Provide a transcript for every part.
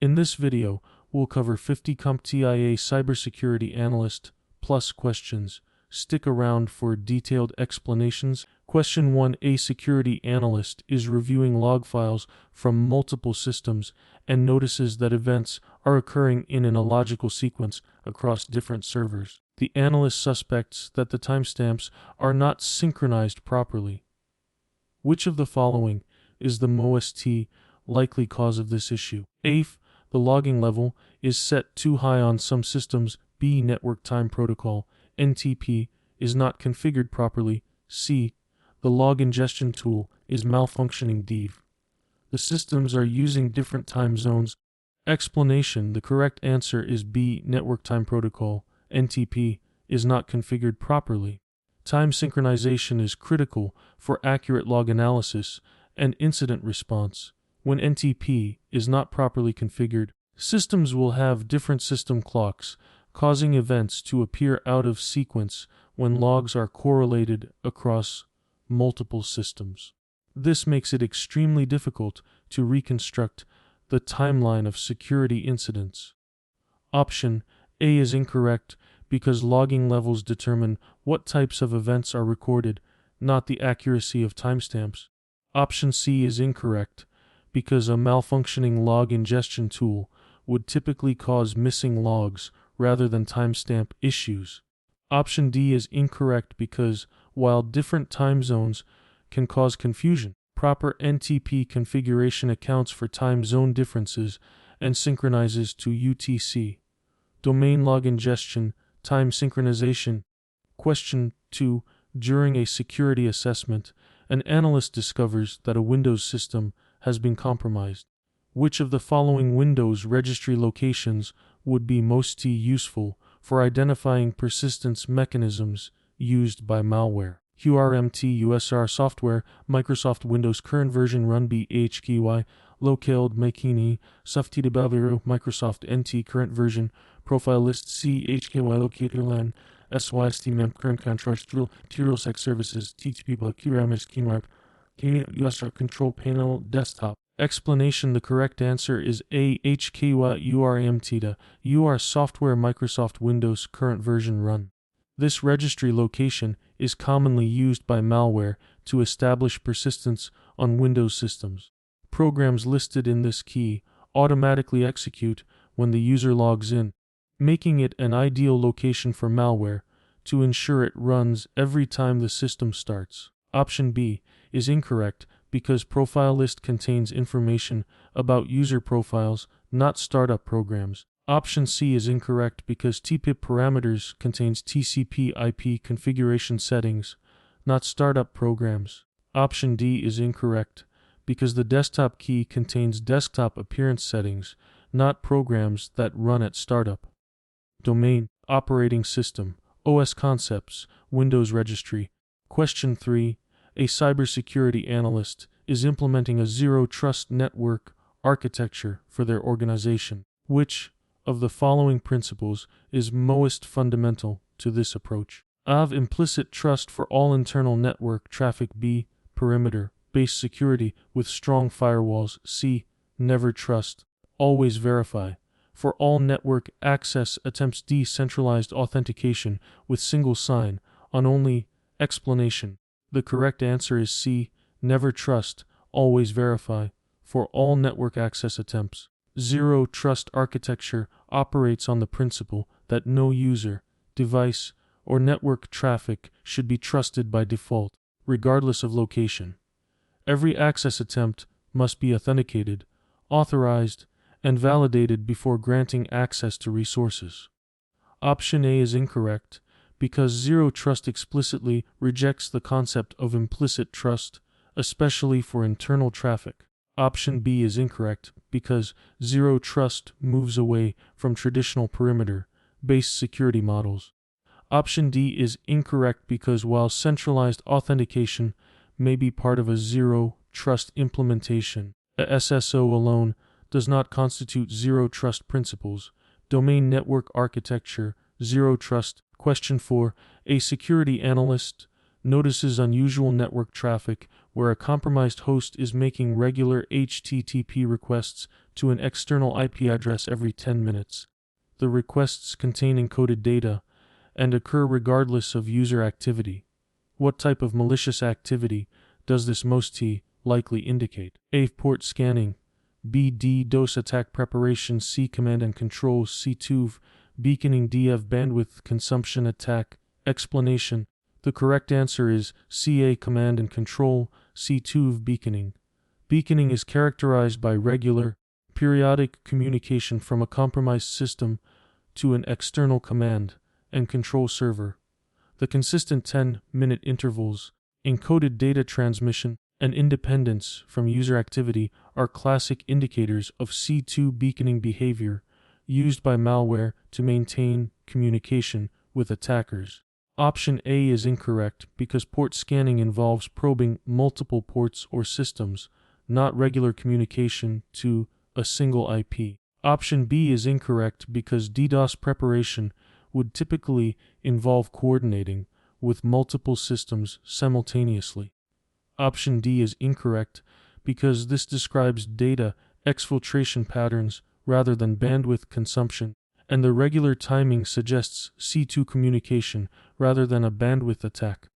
In this video, we'll cover 50 CompTIA Cybersecurity Analyst plus questions. Stick around for detailed explanations. Question 1. A security analyst is reviewing log files from multiple systems and notices that events are occurring in an illogical sequence across different servers. The analyst suspects that the timestamps are not synchronized properly. Which of the following is the most likely cause of this issue? A. The logging level is set too high on some systems. B. Network time protocol (NTP) is not configured properly. C. The log ingestion tool is malfunctioning. D. The systems are using different time zones. Explanation: the correct answer is B. Network time protocol (NTP) is not configured properly. Time synchronization is critical for accurate log analysis and incident response. When NTP is not properly configured, systems will have different system clocks, causing events to appear out of sequence when logs are correlated across multiple systems. This makes it extremely difficult to reconstruct the timeline of security incidents. Option A is incorrect because logging levels determine what types of events are recorded, not the accuracy of timestamps. Option C is incorrect because a malfunctioning log ingestion tool would typically cause missing logs rather than timestamp issues. Option D is incorrect because while different time zones can cause confusion, proper NTP configuration accounts for time zone differences and synchronizes to UTC. Domain log ingestion, time synchronization. Question 2. During a security assessment, an analyst discovers that a Windows system has been compromised. Which of the following Windows registry locations would be most useful for identifying persistence mechanisms used by malware? QRMT USR software, Microsoft Windows current version run BHKY, localed Makini, Software Microsoft NT current version, profile list CHKY locator LAN, SYST mem current contrast drill, TerrorSec services, TTP QRMS KeyMark, USR control panel desktop. Explanation: the correct answer is A. HKY URMT UR software Microsoft Windows current version run. This registry location is commonly used by malware to establish persistence on Windows systems. Programs listed in this key automatically execute when the user logs in, making it an ideal location for malware to ensure it runs every time the system starts. Option B is incorrect because profile list contains information about user profiles, not startup programs. Option C is incorrect because TPIP parameters contains TCP/IP configuration settings, not startup programs. Option D is incorrect because the desktop key contains desktop appearance settings, not programs that run at startup. Domain, operating system, OS concepts, Windows registry. Question 3. A cybersecurity analyst is implementing a zero-trust network architecture for their organization. Which of the following principles is most fundamental to this approach? A. Implicit trust for all internal network traffic. B. Perimeter-based security with strong firewalls. C. Never trust, always verify for all network access attempts. D. Centralized authentication with single sign on only. Explanation: the correct answer is C. Never trust, always verify for all network access attempts. Zero trust architecture operates on the principle that no user, device, or network traffic should be trusted by default, regardless of location. Every access attempt must be authenticated, authorized, and validated before granting access to resources. Option A is incorrect because zero trust explicitly rejects the concept of implicit trust, especially for internal traffic. Option B is incorrect because zero trust moves away from traditional perimeter-based security models. Option D is incorrect because while centralized authentication may be part of a zero trust implementation, a SSO alone does not constitute zero trust principles. Domain network architecture, zero trust. Question 4. A security analyst notices unusual network traffic where a compromised host is making regular HTTP requests to an external IP address every 10 minutes. The requests contain encoded data and occur regardless of user activity. What type of malicious activity does this most likely indicate? A. Port scanning. B. DDoS attack preparation. C. Command and control. C. TUV beaconing. D. Bandwidth consumption attack. Explanation. The correct answer is C. A. Command and control. C. TUV beaconing. Beaconing is characterized by regular, periodic communication from a compromised system to an external command and control server. The consistent 10-minute intervals, encoded data transmission, and independence from user activity are classic indicators of C2 beaconing behavior used by malware to maintain communication with attackers. Option A is incorrect because port scanning involves probing multiple ports or systems, not regular communication to a single IP. Option B is incorrect because DDoS preparation would typically involve coordinating with multiple systems simultaneously. Option D is incorrect because this describes data exfiltration patterns rather than bandwidth consumption, and the regular timing suggests C2 communication rather than a bandwidth attack.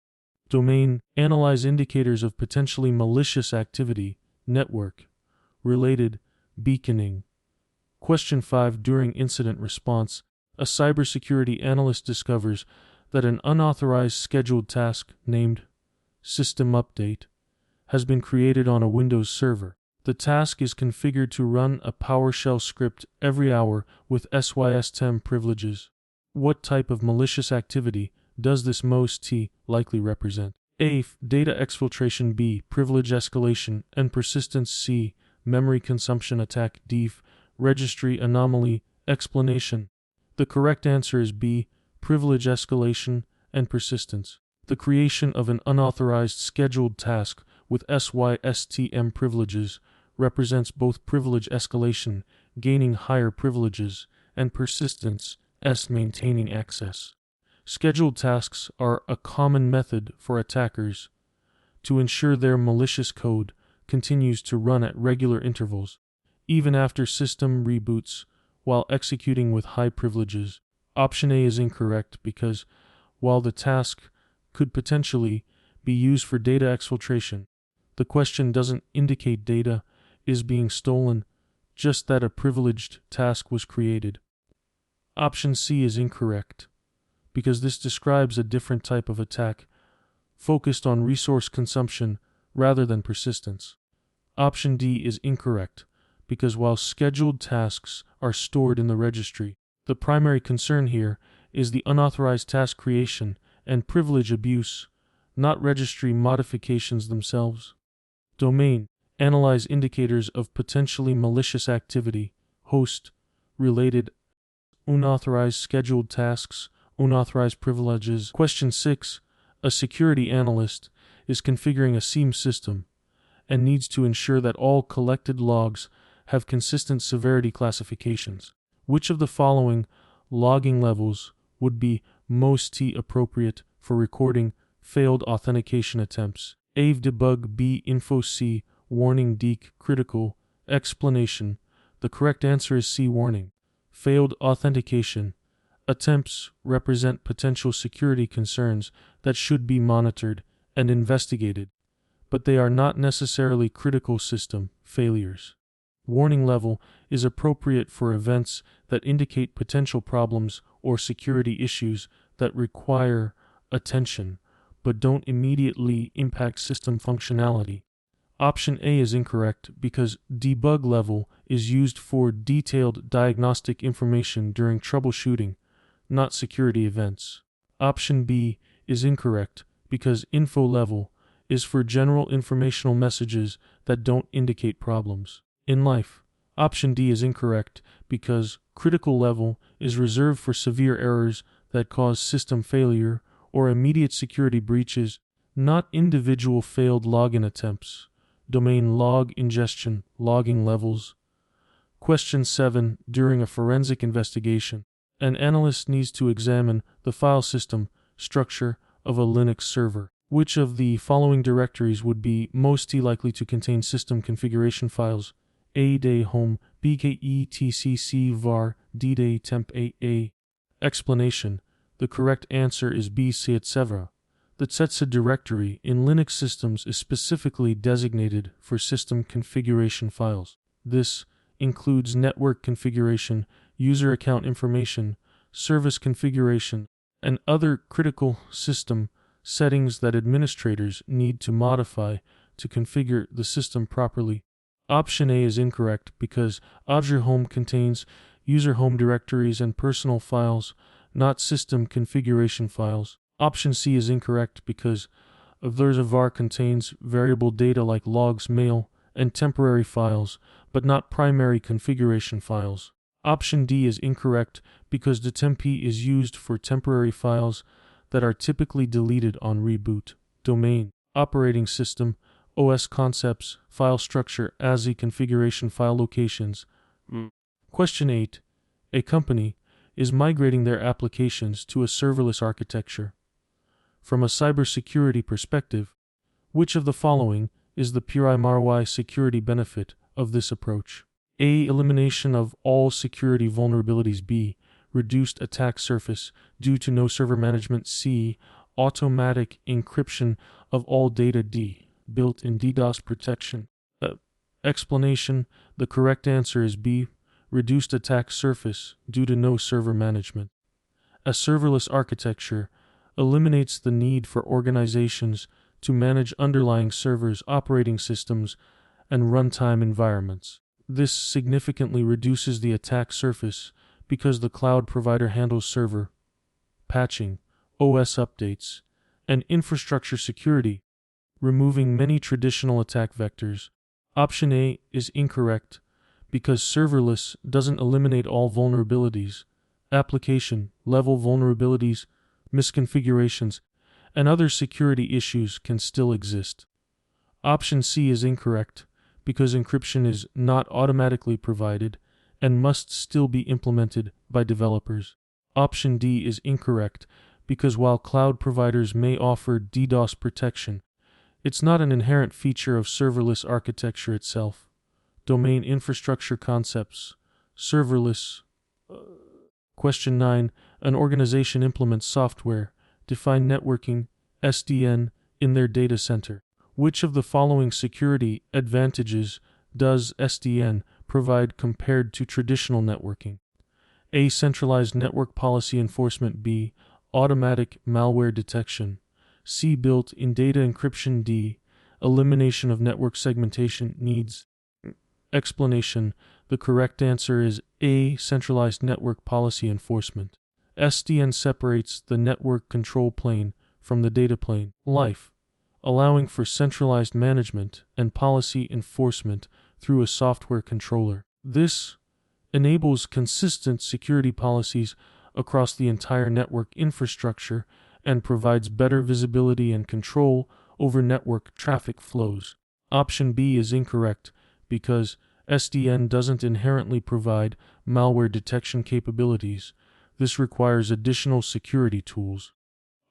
Domain: analyze indicators of potentially malicious activity. Network: related, beaconing. Question 5. During incident response, a cybersecurity analyst discovers that an unauthorized scheduled task named System Update has been created on a Windows server. The task is configured to run a PowerShell script every hour with SYS10 privileges. What type of malicious activity does this most likely represent? A. Data exfiltration. B. Privilege escalation and persistence. C. Memory consumption attack. D. Registry anomaly. Explanation. The correct answer is B. Privilege escalation and persistence. The creation of an unauthorized scheduled task with SYSTM privileges represents both privilege escalation, gaining higher privileges, and persistence, maintaining access. Scheduled tasks are a common method for attackers to ensure their malicious code continues to run at regular intervals, even after system reboots, while executing with high privileges. Option A is incorrect because, while the task could potentially be used for data exfiltration, the question doesn't indicate data is being stolen, just that a privileged task was created. Option C is incorrect because this describes a different type of attack, focused on resource consumption rather than persistence. Option D is incorrect because while scheduled tasks are stored in the registry, the primary concern here is the unauthorized task creation and privilege abuse, not registry modifications themselves. Domain: analyze indicators of potentially malicious activity. Host: related, unauthorized scheduled tasks, unauthorized privileges. Question 6. A security analyst is configuring a SIEM system and needs to ensure that all collected logs have consistent severity classifications. Which of the following logging levels would be most appropriate for recording failed authentication attempts? A. Debug. B. Info. C. Warning. D. Critical. Explanation. The correct answer is C. Warning. Failed authentication attempts represent potential security concerns that should be monitored and investigated, but they are not necessarily critical system failures. Warning level is appropriate for events that indicate potential problems or security issues that require attention but don't immediately impact system functionality. Option A is incorrect because debug level is used for detailed diagnostic information during troubleshooting, not security events. Option B is incorrect because info level is for general informational messages that don't indicate problems in life. Option D is incorrect because critical level is reserved for severe errors that cause system failure or immediate security breaches, not individual failed login attempts. Domain: log ingestion, logging levels. Question 7. During a forensic investigation, an analyst needs to examine the file system structure of a Linux server. Which of the following directories would be most likely to contain system configuration files? A. Day home, B. etc var, D. Day temp AA. Explanation. The correct answer is B. CySA. The CySA directory in Linux systems is specifically designated for system configuration files. This includes network configuration, user account information, service configuration, and other critical system settings that administrators need to modify to configure the system properly. Option A is incorrect because Azure Home contains user home directories and personal files, not system configuration files. Option C is incorrect because var contains variable data like logs, mail, and temporary files, but not primary configuration files. Option D is incorrect because the temp is used for temporary files that are typically deleted on reboot. Domain, operating system, OS concepts, file structure, ASI configuration file locations. Question 8. A company is migrating their applications to a serverless architecture. From a cybersecurity perspective, which of the following is the primary security benefit of this approach? A. Elimination of all security vulnerabilities. B. Reduced attack surface due to no server management. C. Automatic encryption of all data. D. Built-in DDoS protection. Explanation. The correct answer is B. Reduced attack surface due to no server management. A serverless architecture eliminates the need for organizations to manage underlying servers, operating systems, and runtime environments. This significantly reduces the attack surface because the cloud provider handles server, patching, OS updates, and infrastructure security, removing many traditional attack vectors. Option A is incorrect because serverless doesn't eliminate all vulnerabilities. Application level vulnerabilities, misconfigurations, and other security issues can still exist. Option C is incorrect because encryption is not automatically provided and must still be implemented by developers. Option D is incorrect because while cloud providers may offer DDoS protection, it's not an inherent feature of serverless architecture itself. Domain infrastructure concepts, serverless. Question 9. An organization implements software-defined networking, SDN, in their data center. Which of the following security advantages does SDN provide compared to traditional networking? A. Centralized network policy enforcement. B. Automatic malware detection. C. Built-in data encryption. D. Elimination of network segmentation needs. Explanation. The correct answer is A. Centralized network policy enforcement. SDN separates the network control plane from the data plane, allowing for centralized management and policy enforcement through a software controller. This enables consistent security policies across the entire network infrastructure and provides better visibility and control over network traffic flows. Option B is incorrect because SDN doesn't inherently provide malware detection capabilities. This requires additional security tools.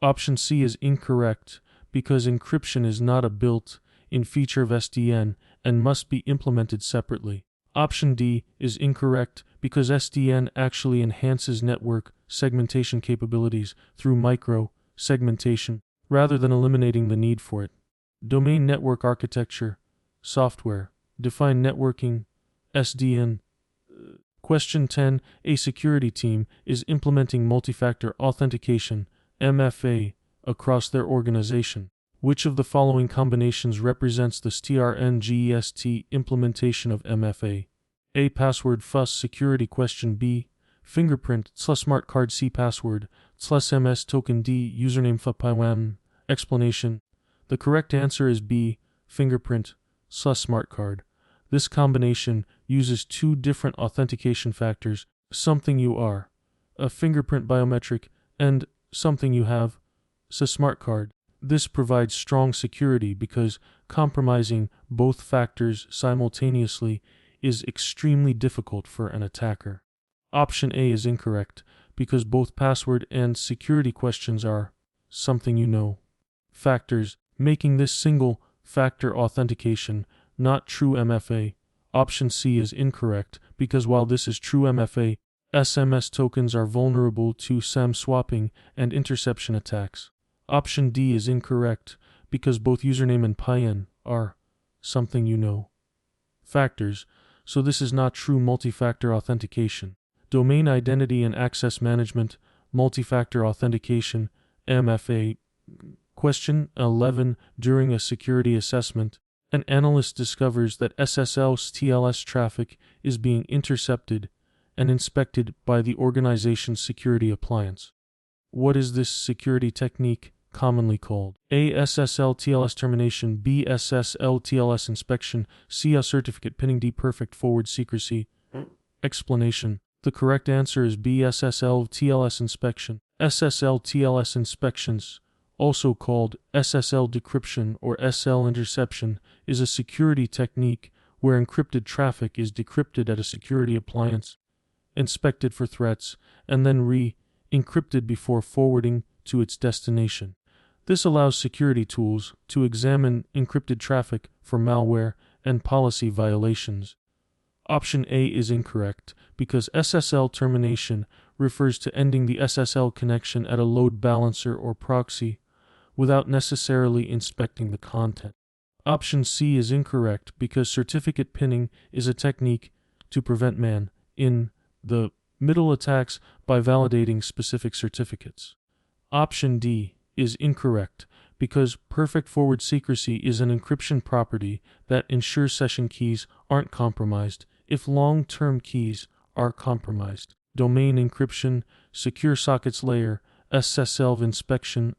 Option C is incorrect because encryption is not a built-in feature of SDN and must be implemented separately. Option D is incorrect because SDN actually enhances network segmentation capabilities through micro-segmentation rather than eliminating the need for it. Domain network architecture, software, defined networking, SDN. Question 10. A security team is implementing multi-factor authentication, MFA, across their organization. Which of the following combinations represents the strngest implementation of MFA? A. Password /FUS security. Question B. Fingerprint /smart card. C. Password /MS token. D. Username /PIWAM. Explanation. The correct answer is B. Fingerprint /smart card. This combination uses two different authentication factors, something you are, a fingerprint biometric, and something you have, a smart card. This provides strong security because compromising both factors simultaneously is extremely difficult for an attacker. Option A is incorrect because both password and security questions are something you know. factors, making this single-factor authentication not true MFA. Option C is incorrect, because while this is true MFA, SMS tokens are vulnerable to SAM swapping and interception attacks. Option D is incorrect, because both username and PIN are something you know factors, so this is not true multi-factor authentication. Domain identity and access management, multi-factor authentication, MFA. Question 11. During a security assessment, an analyst discovers that SSL's TLS traffic is being intercepted and inspected by the organization's security appliance. What is this security technique commonly called? A. SSL TLS termination. B. SSL TLS inspection. C. A certificate pinning. D. Perfect forward secrecy. Explanation. The correct answer is B. SSL TLS inspection. SSL TLS inspections, also called SSL decryption or SL interception, is a security technique where encrypted traffic is decrypted at a security appliance, inspected for threats, and then re-encrypted before forwarding to its destination. This allows security tools to examine encrypted traffic for malware and policy violations. Option A is incorrect, because SSL termination refers to ending the SSL connection at a load balancer or proxy without necessarily inspecting the content. Option C is incorrect, because certificate pinning is a technique to prevent man-in-the-middle attacks by validating specific certificates. Option D is incorrect, because perfect forward secrecy is an encryption property that ensures session keys aren't compromised if long-term keys are compromised. Domain encryption, secure sockets layer, SSL inspection.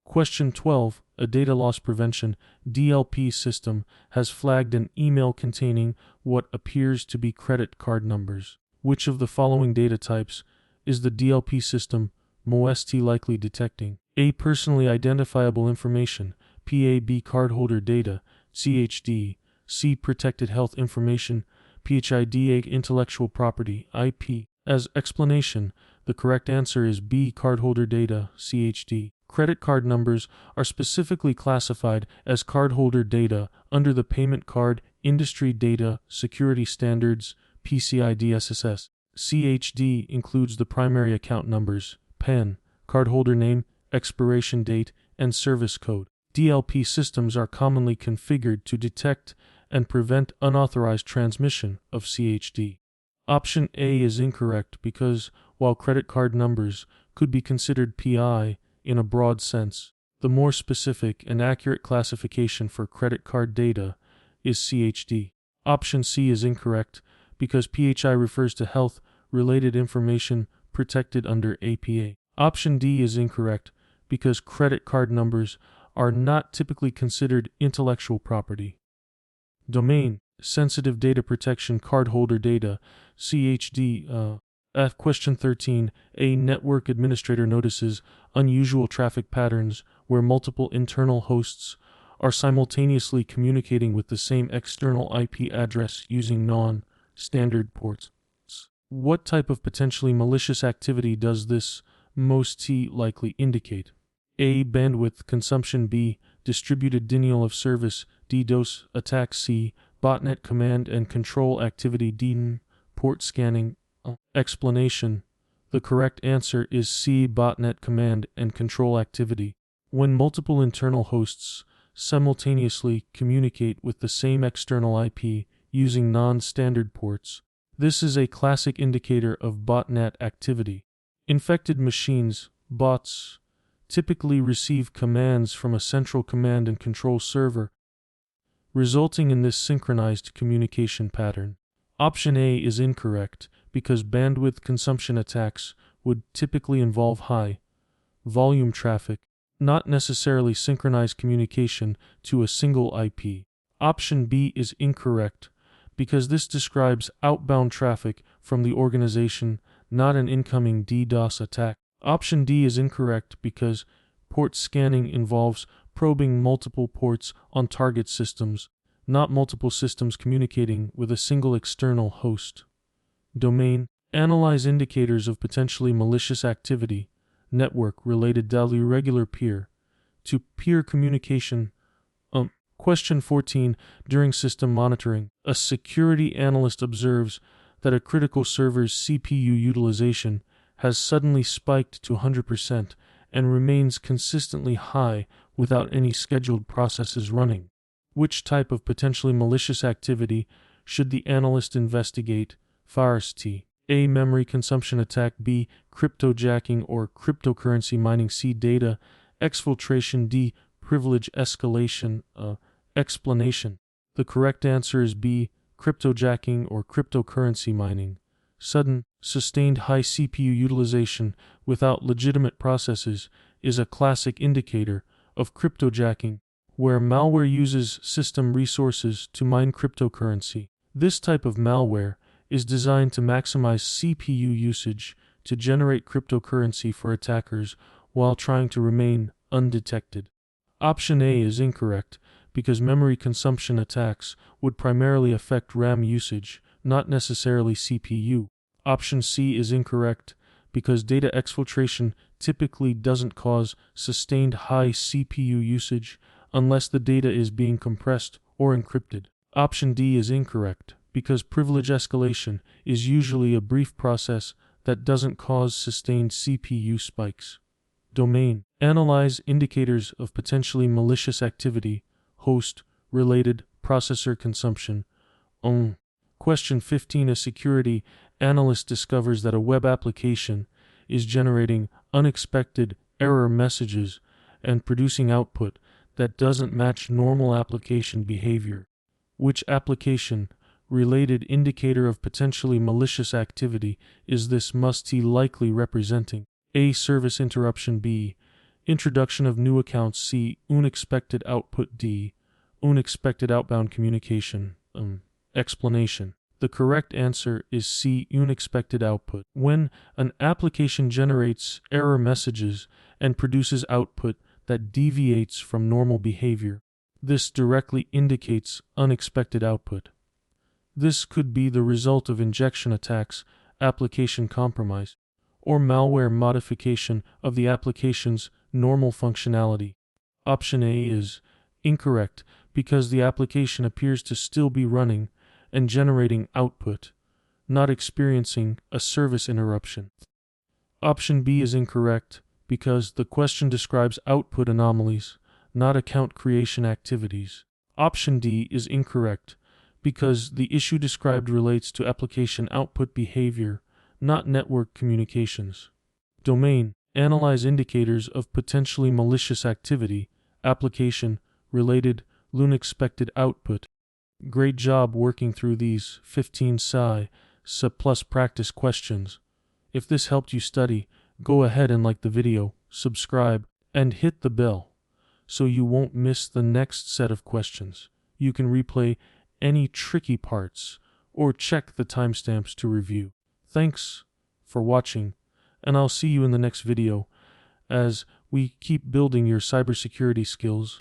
Question 12. A data loss prevention DLP system has flagged an email containing what appears to be credit card numbers. Which of the following data types is the DLP system most likely detecting? A. Personally identifiable information, PAB cardholder data, CHD. C. Protected health information, PHID. A. Intellectual property, IP. As explanation, the correct answer is B. Cardholder data, CHD. Credit card numbers are specifically classified as cardholder data under the Payment Card Industry Data Security Standards, PCI DSS. CHD includes the primary account numbers, PAN, cardholder name, expiration date, and service code. DLP systems are commonly configured to detect and prevent unauthorized transmission of CHD. Option A is incorrect, because while credit card numbers could be considered PI in a broad sense, the more specific and accurate classification for credit card data is CHD. Option C is incorrect, because PHI refers to health-related information protected under APA. Option D is incorrect, because credit card numbers are not typically considered intellectual property. Domain sensitive data protection cardholder data, CHD. Question 13. A network administrator notices unusual traffic patterns where multiple internal hosts are simultaneously communicating with the same external IP address using non-standard ports. What type of potentially malicious activity does this most likely indicate? A. Bandwidth consumption. B. Distributed denial of service, DDoS attack. C. Botnet command and control activity. D. Port scanning. Explanation. The correct answer is C. Botnet command and control activity. When multiple internal hosts simultaneously communicate with the same external IP using non-standard ports, this is a classic indicator of botnet activity. Infected machines, bots, typically receive commands from a central command and control server, resulting in this synchronized communication pattern. Option A is incorrect, because bandwidth consumption attacks would typically involve high-volume traffic, not necessarily synchronized communication to a single IP. Option B is incorrect, because this describes outbound traffic from the organization, not an incoming DDoS attack. Option D is incorrect, because port scanning involves probing multiple ports on target systems, not multiple systems communicating with a single external host. Domain analyze indicators of potentially malicious activity, network-related irregular peer, to peer communication. Question 14. During system monitoring, a security analyst observes that a critical server's CPU utilization has suddenly spiked to 100% and remains consistently high without any scheduled processes running. Which type of potentially malicious activity should the analyst investigate? T. A. Memory consumption attack. B. Cryptojacking or cryptocurrency mining. C. Data exfiltration. D. Privilege escalation. Explanation. The correct answer is B. Cryptojacking or cryptocurrency mining. Sudden, sustained high CPU utilization without legitimate processes is a classic indicator of cryptojacking, where malware uses system resources to mine cryptocurrency. This type of malware is designed to maximize CPU usage to generate cryptocurrency for attackers while trying to remain undetected. Option A is incorrect because memory consumption attacks would primarily affect RAM usage, not necessarily CPU. Option C is incorrect because data exfiltration typically doesn't cause sustained high CPU usage unless the data is being compressed or encrypted. Option D is incorrect because privilege escalation is usually a brief process that doesn't cause sustained CPU spikes. Domain. Analyze indicators of potentially malicious activity, host, related, processor consumption. Question 15. A security analyst discovers that a web application is generating unexpected error messages and producing output that doesn't match normal application behavior. Which application-related indicator of potentially malicious activity is this must-see likely representing? A. Service interruption. B. Introduction of new accounts. C. Unexpected output. D. Unexpected outbound communication. Explanation. The correct answer is C. Unexpected output. When an application generates error messages and produces output that deviates from normal behavior, this directly indicates unexpected output. This could be the result of injection attacks, application compromise, or malware modification of the application's normal functionality. Option A is incorrect because the application appears to still be running and generating output, not experiencing a service interruption. Option B is incorrect because the question describes output anomalies, not account creation activities. Option D is incorrect because the issue described relates to application output behavior, not network communications. Domain. Analyze indicators of potentially malicious activity, application, related, unexpected output. Great job working through these 15 CySA+ practice questions. If this helped you study, go ahead and like the video, subscribe, and hit the bell so you won't miss the next set of questions. You can replay any tricky parts or check the timestamps to review. Thanks for watching, and I'll see you in the next video as we keep building your cybersecurity skills.